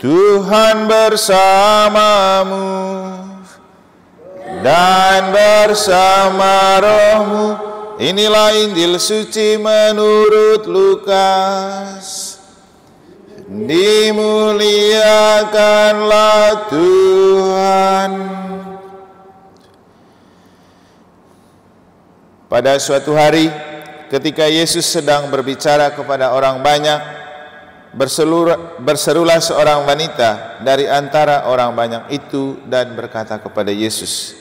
Tuhan bersamamu dan bersama rohmu. Inilah Injil suci menurut Lukas. Dimuliakanlah Tuhan. Pada suatu hari, ketika Yesus sedang berbicara kepada orang banyak, berserulah seorang wanita dari antara orang banyak itu dan berkata kepada Yesus,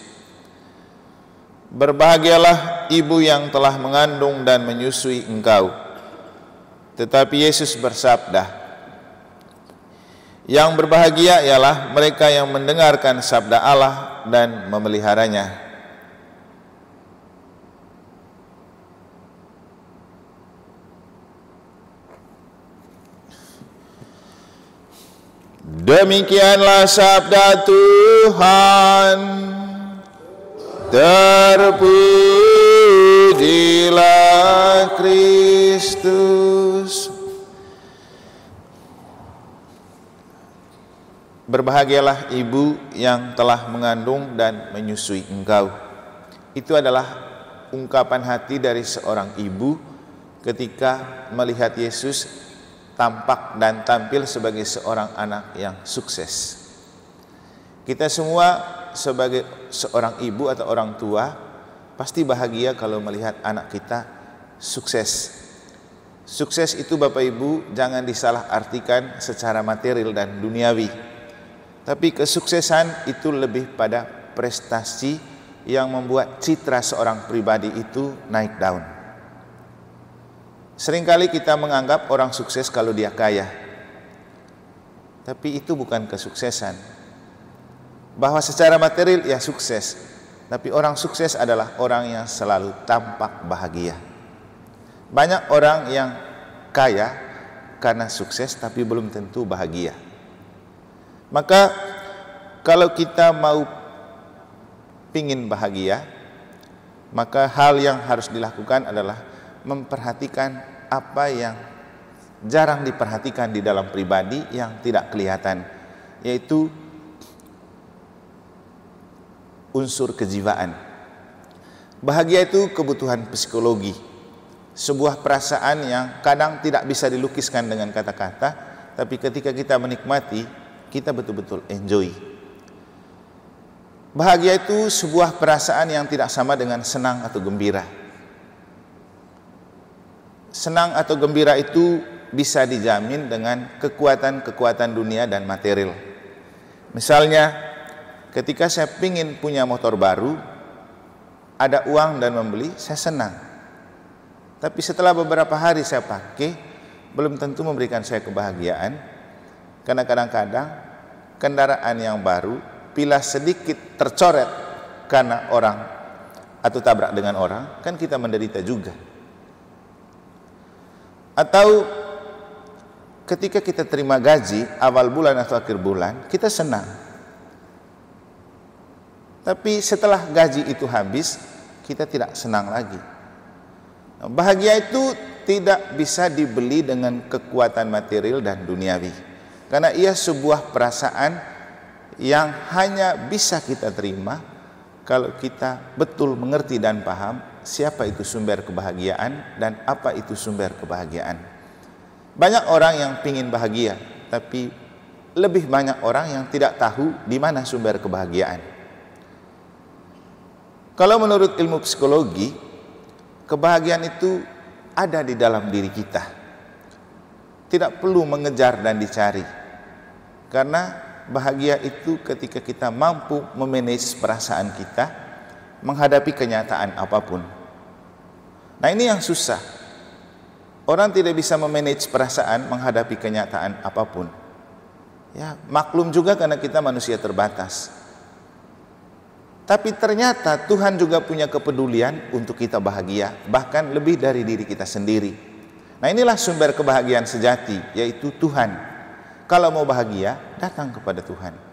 "Berbahagialah ibu yang telah mengandung dan menyusui engkau." Tetapi Yesus bersabda, "Yang berbahagia ialah mereka yang mendengarkan sabda Allah dan memeliharanya." Demikianlah sabda Tuhan. Terpujilah Kristus. Berbahagialah ibu yang telah mengandung dan menyusui engkau. Itu adalah ungkapan hati dari seorang ibu ketika melihat Yesus tampak dan tampil sebagai seorang anak yang sukses. Kita semua sebagai seorang ibu atau orang tua pasti bahagia kalau melihat anak kita sukses. Sukses itu Bapak Ibu jangan disalah artikan secara material dan duniawi. Tapi kesuksesan itu lebih pada prestasi yang membuat citra seorang pribadi itu naik daun. Seringkali kita menganggap orang sukses kalau dia kaya. Tapi itu bukan kesuksesan. Bahwa secara material ya sukses, tapi orang sukses adalah orang yang selalu tampak bahagia. Banyak orang yang kaya karena sukses tapi belum tentu bahagia. Maka kalau kita mau pingin bahagia, maka hal yang harus dilakukan adalah memperhatikan apa yang jarang diperhatikan di dalam pribadi yang tidak kelihatan, yaitu unsur kejiwaan. Bahagia itu kebutuhan psikologi, sebuah perasaan yang kadang tidak bisa dilukiskan dengan kata-kata, tapi ketika kita menikmati, kita betul-betul enjoy. Bahagia itu sebuah perasaan yang tidak sama dengan senang atau gembira. Senang atau gembira itu bisa dijamin dengan kekuatan-kekuatan dunia dan material. Misalnya, ketika saya ingin punya motor baru, ada uang dan membeli, saya senang. Tapi setelah beberapa hari saya pakai, belum tentu memberikan saya kebahagiaan. Karena kadang-kadang kendaraan yang baru, bila sedikit tercoret karena orang atau tabrak dengan orang, kan kita menderita juga. Atau ketika kita terima gaji awal bulan atau akhir bulan, kita senang. Tapi setelah gaji itu habis, kita tidak senang lagi. Bahagia itu tidak bisa dibeli dengan kekuatan material dan duniawi. Karena ia sebuah perasaan yang hanya bisa kita terima kalau kita betul mengerti dan paham siapa itu sumber kebahagiaan dan apa itu sumber kebahagiaan. Banyak orang yang ingin bahagia, tapi lebih banyak orang yang tidak tahu di mana sumber kebahagiaan. Kalau menurut ilmu psikologi, kebahagiaan itu ada di dalam diri kita. Tidak perlu mengejar dan dicari. Karena bahagia itu ketika kita mampu memanage perasaan kita menghadapi kenyataan apapun. Nah, ini yang susah. Orang tidak bisa memanage perasaan menghadapi kenyataan apapun. Ya, maklum juga karena kita manusia terbatas. Tapi ternyata Tuhan juga punya kepedulian untuk kita bahagia, bahkan lebih dari diri kita sendiri. Nah, inilah sumber kebahagiaan sejati, yaitu Tuhan. Kalau mau bahagia, datang kepada Tuhan.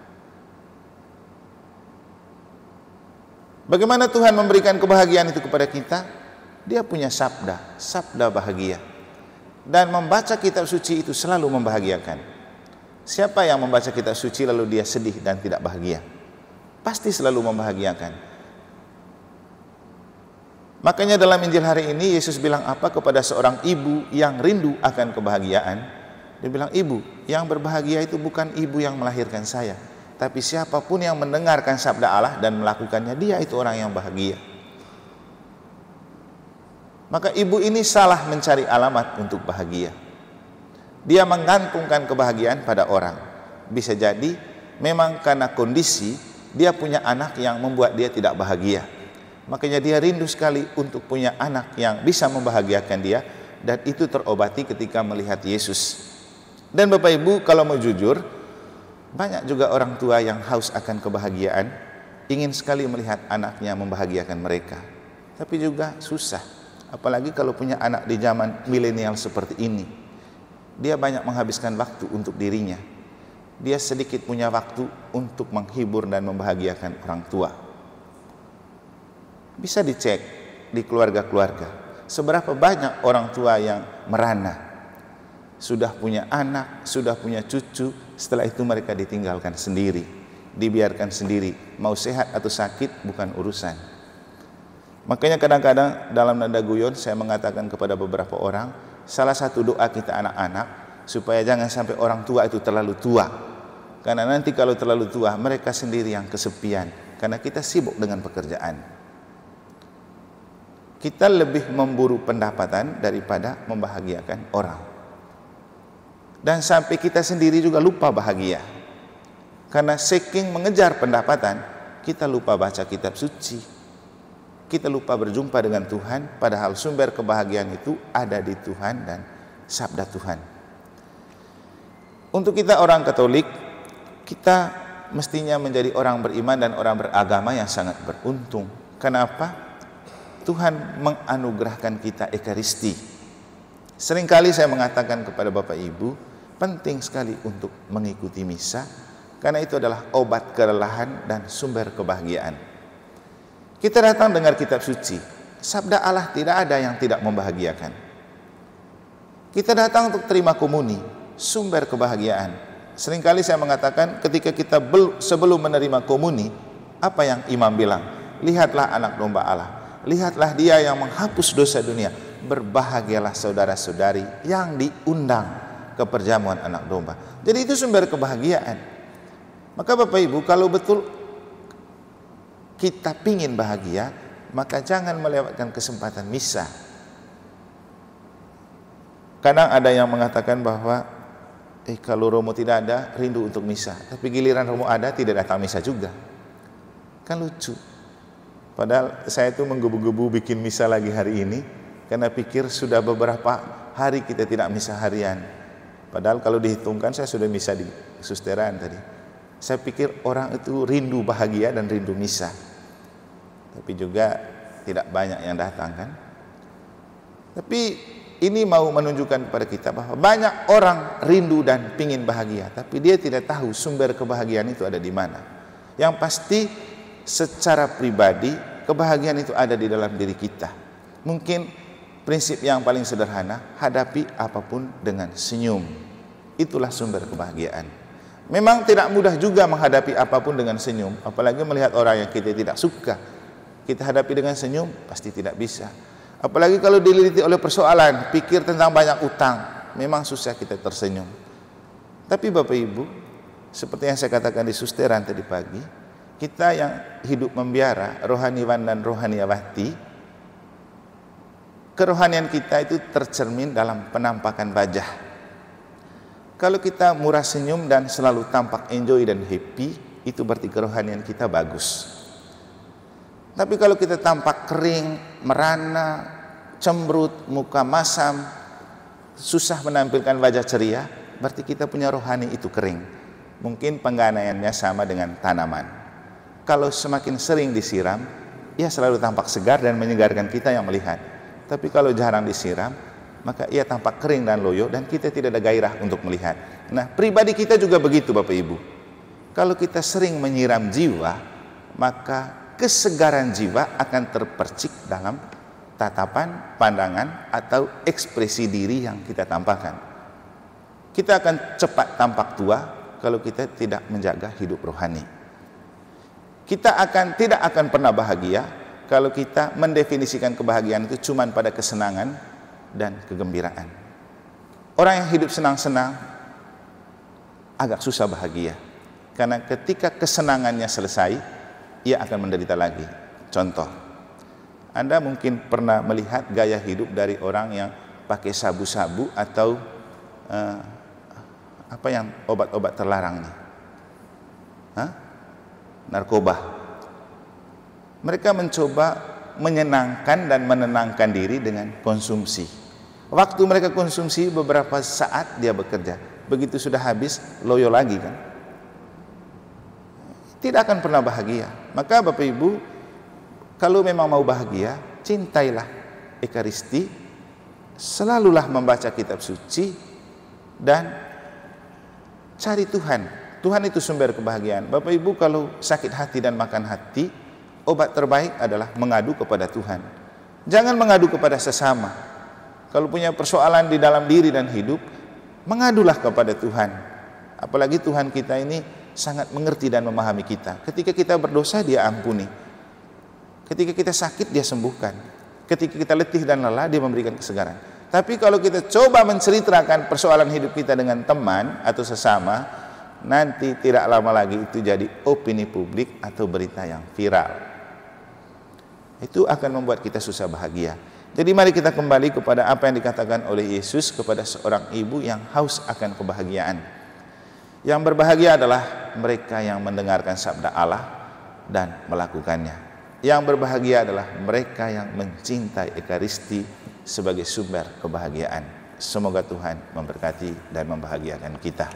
Bagaimana Tuhan memberikan kebahagiaan itu kepada kita? Dia punya sabda, sabda bahagia. Dan membaca kitab suci itu selalu membahagiakan. Siapa yang membaca kitab suci lalu dia sedih dan tidak bahagia? Pasti selalu membahagiakan. Makanya dalam Injil hari ini Yesus bilang apa kepada seorang ibu yang rindu akan kebahagiaan? Dia bilang, ibu, yang berbahagia itu bukan ibu yang melahirkan saya, tapi siapapun yang mendengarkan sabda Allah dan melakukannya, dia itu orang yang bahagia. Maka ibu ini salah mencari alamat untuk bahagia. Dia menggantungkan kebahagiaan pada orang. Bisa jadi memang karena kondisi dia punya anak yang membuat dia tidak bahagia. Makanya dia rindu sekali untuk punya anak yang bisa membahagiakan dia, dan itu terobati ketika melihat Yesus. Dan Bapak Ibu, kalau mau jujur, banyak juga orang tua yang haus akan kebahagiaan, ingin sekali melihat anaknya membahagiakan mereka. Tapi juga susah, apalagi kalau punya anak di zaman milenial seperti ini. Dia banyak menghabiskan waktu untuk dirinya. Dia sedikit punya waktu untuk menghibur dan membahagiakan orang tua. Bisa dicek di keluarga-keluarga, seberapa banyak orang tua yang merana, sudah punya anak, sudah punya cucu, setelah itu mereka ditinggalkan sendiri, dibiarkan sendiri, mau sehat atau sakit bukan urusan. Makanya kadang-kadang dalam nada guyon saya mengatakan kepada beberapa orang, salah satu doa kita anak-anak supaya jangan sampai orang tua itu terlalu tua, karena nanti kalau terlalu tua mereka sendiri yang kesepian, karena kita sibuk dengan pekerjaan. Kita lebih memburu pendapatan daripada membahagiakan orang. Dan sampai kita sendiri juga lupa bahagia, karena saking mengejar pendapatan kita lupa baca kitab suci. Kita lupa berjumpa dengan Tuhan, padahal sumber kebahagiaan itu ada di Tuhan dan sabda Tuhan. Untuk kita orang Katolik, kita mestinya menjadi orang beriman dan orang beragama yang sangat beruntung. Kenapa? Tuhan menganugerahkan kita Ekaristi. Seringkali saya mengatakan kepada Bapak Ibu, penting sekali untuk mengikuti misa, karena itu adalah obat kelelahan dan sumber kebahagiaan. Kita datang dengar kitab suci, sabda Allah tidak ada yang tidak membahagiakan. Kita datang untuk terima komuni, sumber kebahagiaan. Seringkali saya mengatakan ketika kita sebelum menerima komuni, apa yang imam bilang? Lihatlah anak domba Allah, lihatlah dia yang menghapus dosa dunia. Berbahagialah saudara-saudari yang diundang ke perjamuan anak domba. Jadi itu sumber kebahagiaan. Maka Bapak Ibu, kalau betul kita pingin bahagia, maka jangan melewatkan kesempatan misa. Kadang ada yang mengatakan bahwa kalau Romo tidak ada, rindu untuk misa, tapi giliran Romo ada, tidak datang misa juga. Kan lucu. Padahal saya itu menggebu-gebu bikin misa lagi hari ini, karena pikir sudah beberapa hari kita tidak misa harian. Padahal kalau dihitungkan saya sudah misa di susteran tadi. Saya pikir orang itu rindu bahagia dan rindu misa, tapi juga tidak banyak yang datang kan. Tapi ini mau menunjukkan kepada kita bahwa banyak orang rindu dan pingin bahagia, tapi dia tidak tahu sumber kebahagiaan itu ada di mana. Yang pasti secara pribadi kebahagiaan itu ada di dalam diri kita. Mungkin prinsip yang paling sederhana, hadapi apapun dengan senyum. Itulah sumber kebahagiaan. Memang tidak mudah juga menghadapi apapun dengan senyum, apalagi melihat orang yang kita tidak suka. Kita hadapi dengan senyum pasti tidak bisa. Apalagi kalau dililiti oleh persoalan, pikir tentang banyak utang, memang susah kita tersenyum. Tapi Bapak Ibu, seperti yang saya katakan di susteran tadi pagi, kita yang hidup membiara, rohaniwan dan rohaniawati, kerohanian kita itu tercermin dalam penampakan wajah. Kalau kita murah senyum dan selalu tampak enjoy dan happy, itu berarti kerohanian kita bagus. Tapi kalau kita tampak kering, merana, cemberut, muka masam, susah menampilkan wajah ceria, berarti kita punya rohani itu kering. Mungkin pengganaiannya sama dengan tanaman. Kalau semakin sering disiram, ia selalu tampak segar dan menyegarkan kita yang melihat. Tapi kalau jarang disiram, maka ia tampak kering dan loyo dan kita tidak ada gairah untuk melihat. Nah, pribadi kita juga begitu Bapak Ibu. Kalau kita sering menyiram jiwa, maka kesegaran jiwa akan terpercik dalam tatapan, pandangan, atau ekspresi diri yang kita tampakkan. Kita akan cepat tampak tua kalau kita tidak menjaga hidup rohani. Kita tidak akan pernah bahagia kalau kita mendefinisikan kebahagiaan itu cuma pada kesenangan dan kegembiraan. Orang yang hidup senang-senang agak susah bahagia, karena ketika kesenangannya selesai, ia akan menderita lagi. Contoh, Anda mungkin pernah melihat gaya hidup dari orang yang pakai sabu-sabu atau obat-obat terlarang nih, narkoba. Mereka mencoba menyenangkan dan menenangkan diri dengan konsumsi. Waktu mereka konsumsi, beberapa saat dia bekerja, begitu sudah habis, loyo lagi kan. Tidak akan pernah bahagia. Maka Bapak Ibu, kalau memang mau bahagia, cintailah Ekaristi, selalulah membaca kitab suci, dan cari Tuhan. Tuhan itu sumber kebahagiaan. Bapak Ibu, kalau sakit hati dan makan hati, obat terbaik adalah mengadu kepada Tuhan. Jangan mengadu kepada sesama. Kalau punya persoalan di dalam diri dan hidup, mengadulah kepada Tuhan. Apalagi Tuhan kita ini sangat mengerti dan memahami kita. Ketika kita berdosa, Dia ampuni. Ketika kita sakit, Dia sembuhkan. Ketika kita letih dan lelah, Dia memberikan kesegaran. Tapi kalau kita coba menceritakan persoalan hidup kita dengan teman atau sesama, nanti tidak lama lagi itu jadi opini publik atau berita yang viral. Itu akan membuat kita susah bahagia. Jadi mari kita kembali kepada apa yang dikatakan oleh Yesus kepada seorang ibu yang haus akan kebahagiaan. Yang berbahagia adalah mereka yang mendengarkan sabda Allah dan melakukannya. Yang berbahagia adalah mereka yang mencintai Ekaristi sebagai sumber kebahagiaan. Semoga Tuhan memberkati dan membahagiakan kita.